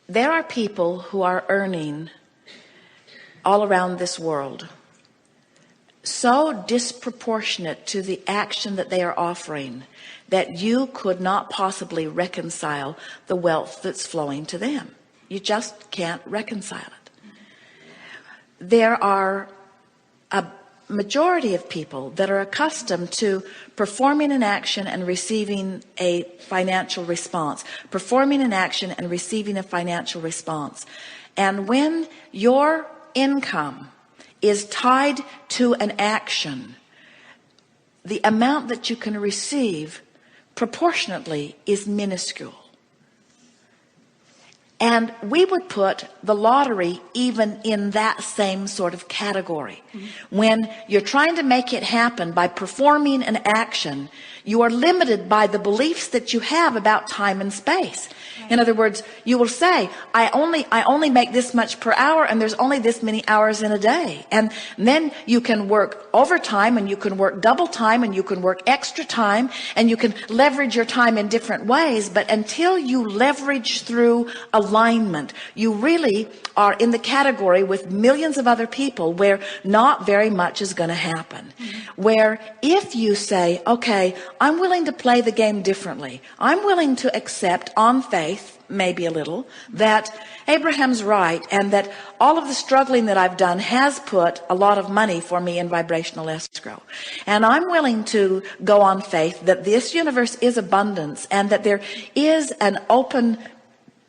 there are people who are earning all around this world so disproportionate to the action that they are offering that you could not possibly reconcile the wealth that's flowing to them. You just can't reconcile it. There are a majority of people that are accustomed to performing an action and receiving a financial response, performing an action and receiving a financial response. And when your income is tied to an action, the amount that you can receive proportionately is minuscule. And we would put the lottery even in that same sort of category. When you're trying to make it happen by performing an action, you are limited by the beliefs that you have about time and space. In other words, you will say, I only make this much per hour, and there's only this many hours in a day. And then you can work overtime, and you can work double time, and you can work extra time, and you can leverage your time in different ways. But until you leverage through alignment, you really are in the category with millions of other people where not very much is going to happen. Where if you say, okay, I'm willing to play the game differently. I'm willing to accept on faith, maybe a little, that Abraham's right, and that all of the struggling that I've done has put a lot of money for me in vibrational escrow. And I'm willing to go on faith that this universe is abundance, and that there is an open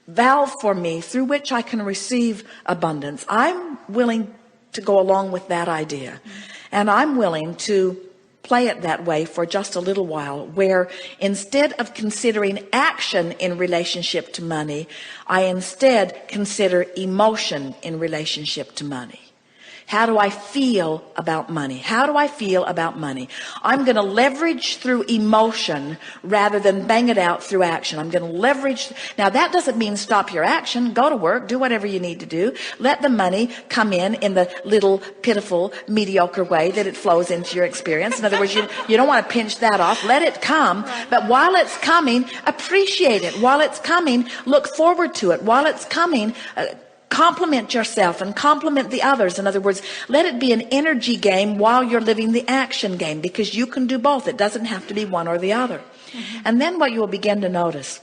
valve for me through which I can receive abundance. I'm willing to go along with that idea. And I'm willing to play it that way for just a little while, where instead of considering action in relationship to money, I instead consider emotion in relationship to money. How do I feel about money? How do I feel about money? I'm going to leverage through emotion rather than bang it out through action. I'm going to leverage. Now, that doesn't mean stop your action. Go to work. Do whatever you need to do. Let the money come in the little pitiful, mediocre way that it flows into your experience. In other words, you don't want to pinch that off. Let it come. But while it's coming, appreciate it. While it's coming, look forward to it. While it's coming, compliment yourself and compliment the others. In other words, let it be an energy game while you're living the action game, because you can do both. It doesn't have to be one or the other. And then what you will begin to notice,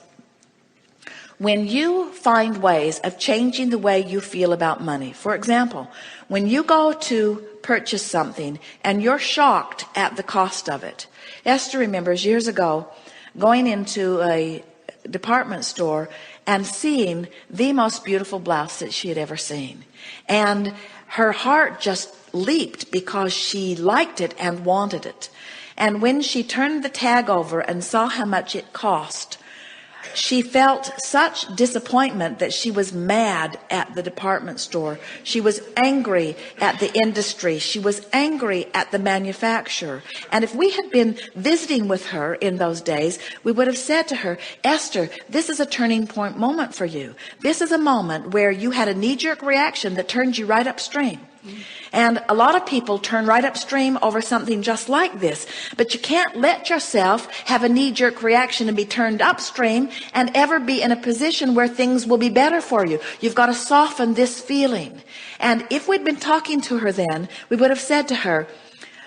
when you find ways of changing the way you feel about money. For example, when you go to purchase something and you're shocked at the cost of it. Esther remembers years ago going into a department store and seeing the most beautiful blouse that she had ever seen. And her heart just leaped because she liked it and wanted it. And when she turned the tag over and saw how much it cost, she felt such disappointment that she was mad at the department store. She was angry at the industry. She was angry at the manufacturer. And if we had been visiting with her in those days, we would have said to her, Esther, this is a turning point moment for you. This is a moment where you had a knee-jerk reaction that turned you right upstream. And a lot of people turn right upstream over something just like this. But you can't let yourself have a knee-jerk reaction and be turned upstream and ever be in a position where things will be better for you. You've got to soften this feeling. And if we'd been talking to her then, we would have said to her,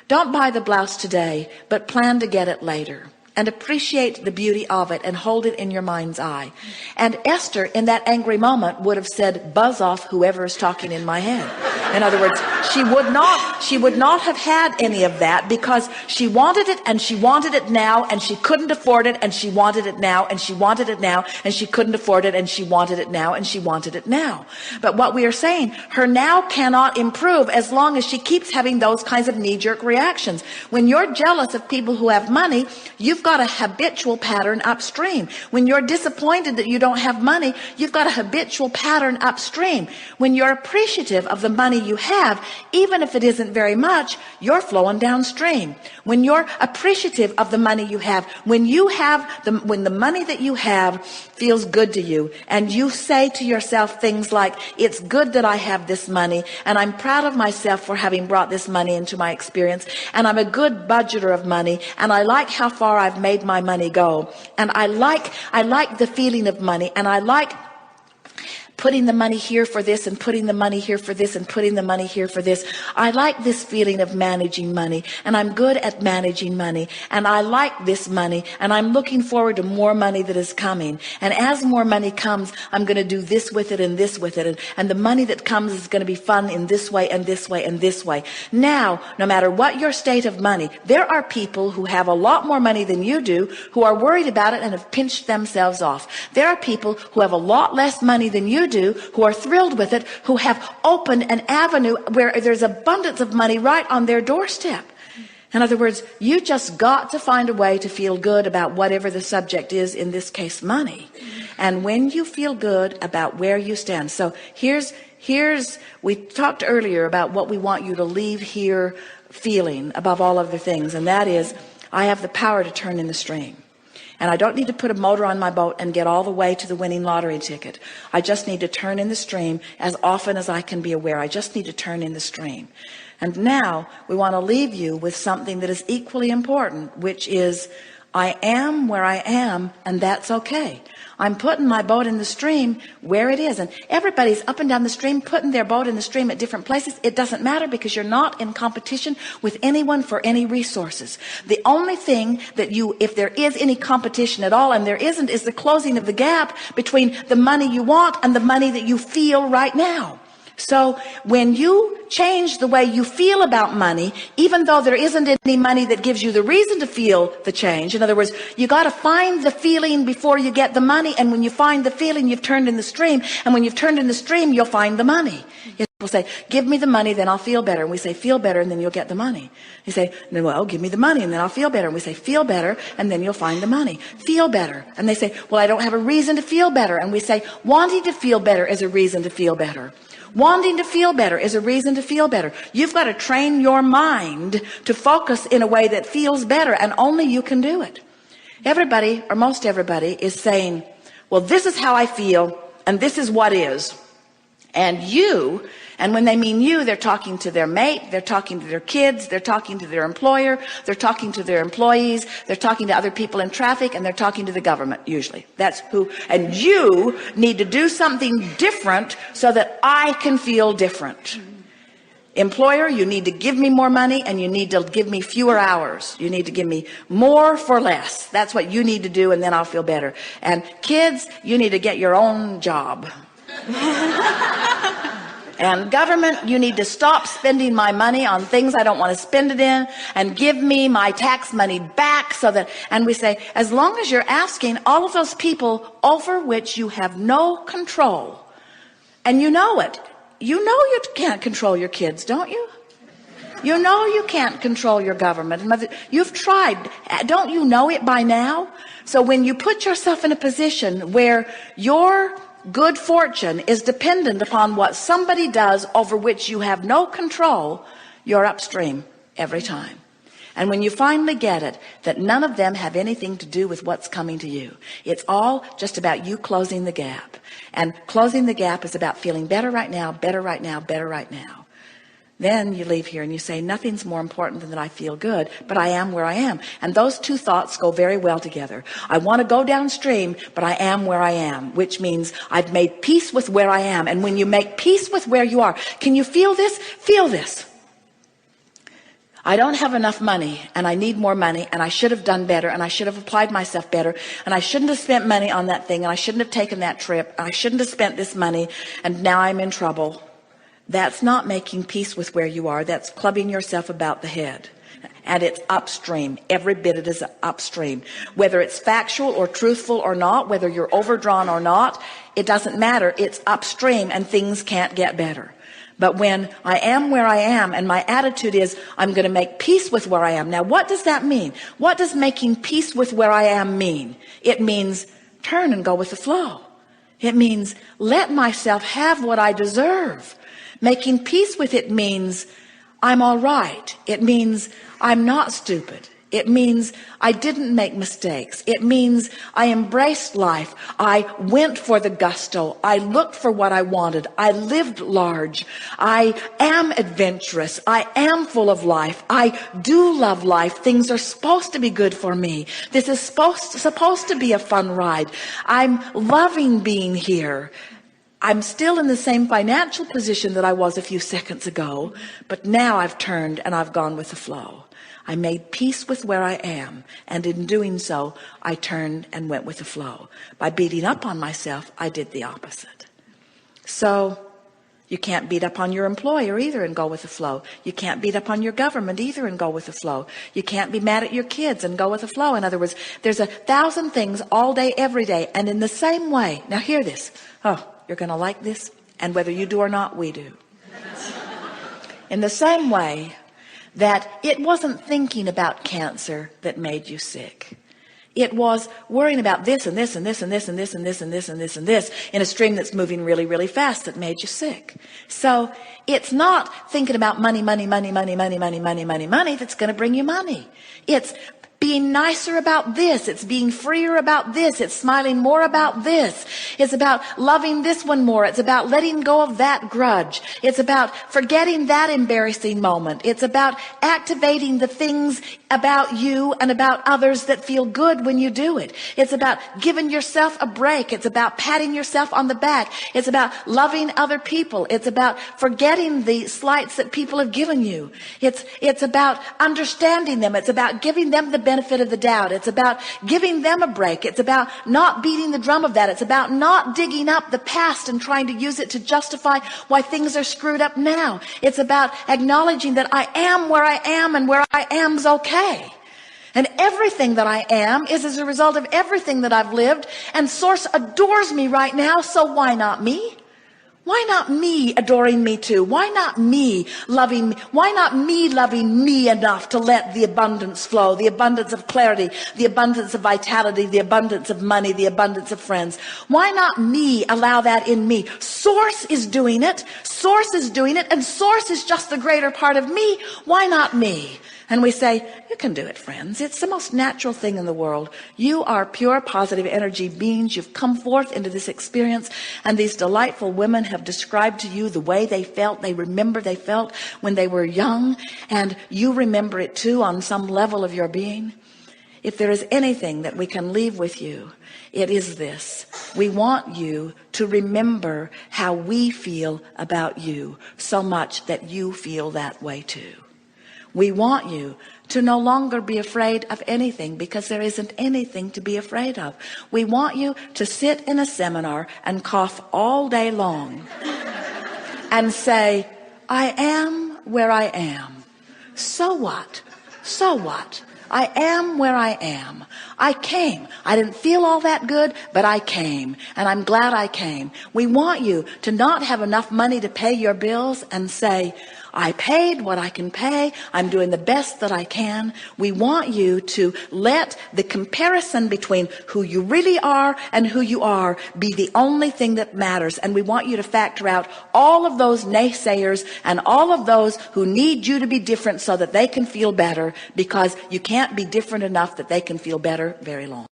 don't buy the blouse today, but plan to get it later. And appreciate the beauty of it and hold it in your mind's eye. And Esther, in that angry moment, would have said, buzz off whoever is talking in my head. In other words, she would not have had any of that, because she wanted it and she wanted it now, and she couldn't afford it, and she wanted it now, and she wanted it now, and she couldn't afford it, and she wanted it now, and she wanted it now. But what we are saying, her now cannot improve as long as she keeps having those kinds of knee-jerk reactions. When you're jealous of people who have money, you've got a habitual pattern upstream. When you're disappointed that you don't have money, you've got a habitual pattern upstream. When you're appreciative of the money you have, even if it isn't very much, you're flowing downstream. When you're appreciative of the money you have, when the money that you have feels good to you, and you say to yourself things like, it's good that I have this money, and I'm proud of myself for having brought this money into my experience, and I'm a good budgeter of money, and I like how far I've made my money go, and I like the feeling of money, and I like putting the money here for this and putting the money here for this and putting the money here for this. I like this feeling of managing money, and I'm good at managing money, and I like this money, and I'm looking forward to more money that is coming. And as more money comes, I'm going to do this with it and this with it. And the money that comes is going to be fun in this way and this way and this way. Now, no matter what your state of money, there are people who have a lot more money than you do who are worried about it and have pinched themselves off. There are people who have a lot less money than you do who are thrilled with it, who have opened an avenue where there's abundance of money right on their doorstep. In other words, you just got to find a way to feel good about whatever the subject is, in this case, money. And when you feel good about where you stand. So here's we talked earlier about what we want you to leave here feeling above all other things. And that is, I have the power to turn in the stream. And I don't need to put a motor on my boat and get all the way to the winning lottery ticket. I just need to turn in the stream as often as I can be aware. I just need to turn in the stream. And now we want to leave you with something that is equally important, which is, I am where I am, and that's okay. I'm putting my boat in the stream where it is. And everybody's up and down the stream, putting their boat in the stream at different places. It doesn't matter, because you're not in competition with anyone for any resources. The only thing that if there is any competition at all, and there isn't, is the closing of the gap between the money you want and the money that you feel right now. So when you change the way you feel about money, even though there isn't any money that gives you the reason to feel the change, in other words, you got to find the feeling before you get the money. And when you find the feeling, you've turned in the stream. And when you've turned in the stream, you'll find the money. People say, give me the money, then I'll feel better. And we say, feel better, and then you'll get the money. You say, no, well, give me the money, and then I'll feel better. And we say, feel better, and then you'll find the money. Feel better. And they say, well, I don't have a reason to feel better. And we say, wanting to feel better is a reason to feel better. Wanting to feel better is a reason to feel better. You've got to train your mind to focus in a way that feels better, and only you can do it. Everybody, or most everybody, is saying, well, this is how I feel, and this is what is. And when they mean you, they're talking to their mate, they're talking to their kids, they're talking to their employer, they're talking to their employees, they're talking to other people in traffic, and they're talking to the government, usually. That's who. And you need to do something different so that I can feel different. Employer, you need to give me more money, and you need to give me fewer hours. You need to give me more for less. That's what you need to do, and then I'll feel better. And kids, you need to get your own job. And government, you need to stop spending my money on things I don't want to spend it in, and give me my tax money back so that, and we say, as long as you're asking all of those people over which you have no control, and you know it, you know you can't control your kids, don't you? You know you can't control your government. You've tried. Don't you know it by now? So when you put yourself in a position where your good fortune is dependent upon what somebody does over which you have no control, you're upstream every time. And when you finally get it, that none of them have anything to do with what's coming to you. It's all just about you closing the gap. And closing the gap is about feeling better right now, better right now, better right now. Then you leave here and you say, nothing's more important than that I feel good, but I am where I am. And those two thoughts go very well together. I want to go downstream, but I am where I am, which means I've made peace with where I am. And when you make peace with where you are, can you feel this? Feel this. I don't have enough money, and I need more money, and I should have done better, and I should have applied myself better, and I shouldn't have spent money on that thing, and I shouldn't have taken that trip, and I shouldn't have spent this money, and now I'm in trouble. That's not making peace with where you are. That's clubbing yourself about the head. And it's upstream. Every bit it is upstream. Whether it's factual or truthful or not, whether you're overdrawn or not, it doesn't matter. It's upstream, and things can't get better. But when I am where I am, and my attitude is, I'm going to make peace with where I am. Now, what does that mean? What does making peace with where I am mean? It means turn and go with the flow. It means let myself have what I deserve. Making peace with it means I'm all right. It means I'm not stupid. It means I didn't make mistakes. It means I embraced life. I went for the gusto. I looked for what I wanted. I lived large. I am adventurous. I am full of life. I do love life. Things are supposed to be good for me. This is supposed to be a fun ride. I'm loving being here. I'm still in the same financial position that I was a few seconds ago, but now I've turned and I've gone with the flow. I made peace with where I am, and in doing so, I turned and went with the flow. By beating up on myself, I did the opposite. So you can't beat up on your employer either and go with the flow. You can't beat up on your government either and go with the flow. You can't be mad at your kids and go with the flow. In other words, there's 1,000 things all day, every day. And in the same way, now hear this. Oh, you're going to like this. And whether you do or not, we do. In the same way that it wasn't thinking about cancer that made you sick. It was worrying about this and this and this and this and this and this and this and this and this in a stream that's moving really, really fast that made you sick. So it's not thinking about money that's going to bring you money. It's being nicer about this. It's being freer about this. It's smiling more about this. It's about loving this one more. It's about letting go of that grudge. It's about forgetting that embarrassing moment. It's about activating the things about you and about others that feel good when you do it. It's about giving yourself a break. It's about patting yourself on the back. It's about loving other people. It's about forgetting the slights that people have given you. It's about understanding them. It's about giving them the benefit of the doubt. It's about giving them a break. It's about not beating the drum of that. It's about not digging up the past and trying to use it to justify why things are screwed up now. It's about acknowledging that I am where I am, and where I am's okay. And everything that I am is as a result of everything that I've lived, and Source adores me right now, so why not me? Why not me adoring me too? Why not me loving me? Why not me loving me enough to let the abundance flow, the abundance of clarity, the abundance of vitality, the abundance of money, the abundance of friends? Why not me allow that in me? Source is doing it. Source is doing it. And Source is just the greater part of me. Why not me? And we say, you can do it, friends. It's the most natural thing in the world. You are pure positive energy beings. You've come forth into this experience, and these delightful women have described to you the way they felt. They remember they felt when they were young, and you remember it too on some level of your being. If there is anything that we can leave with you, it is this. We want you to remember how we feel about you so much that you feel that way too. We want you to no longer be afraid of anything, because there isn't anything to be afraid of. We want you to sit in a seminar and cough all day long and say, I am where I am. So what? So what? I am where I am. I came. I didn't feel all that good, but I came, and I'm glad I came. We want you to not have enough money to pay your bills and say, I paid what I can pay. I'm doing the best that I can. We want you to let the comparison between who you really are and who you are be the only thing that matters. And we want you to factor out all of those naysayers and all of those who need you to be different so that they can feel better, because you can't be different enough that they can feel better very long.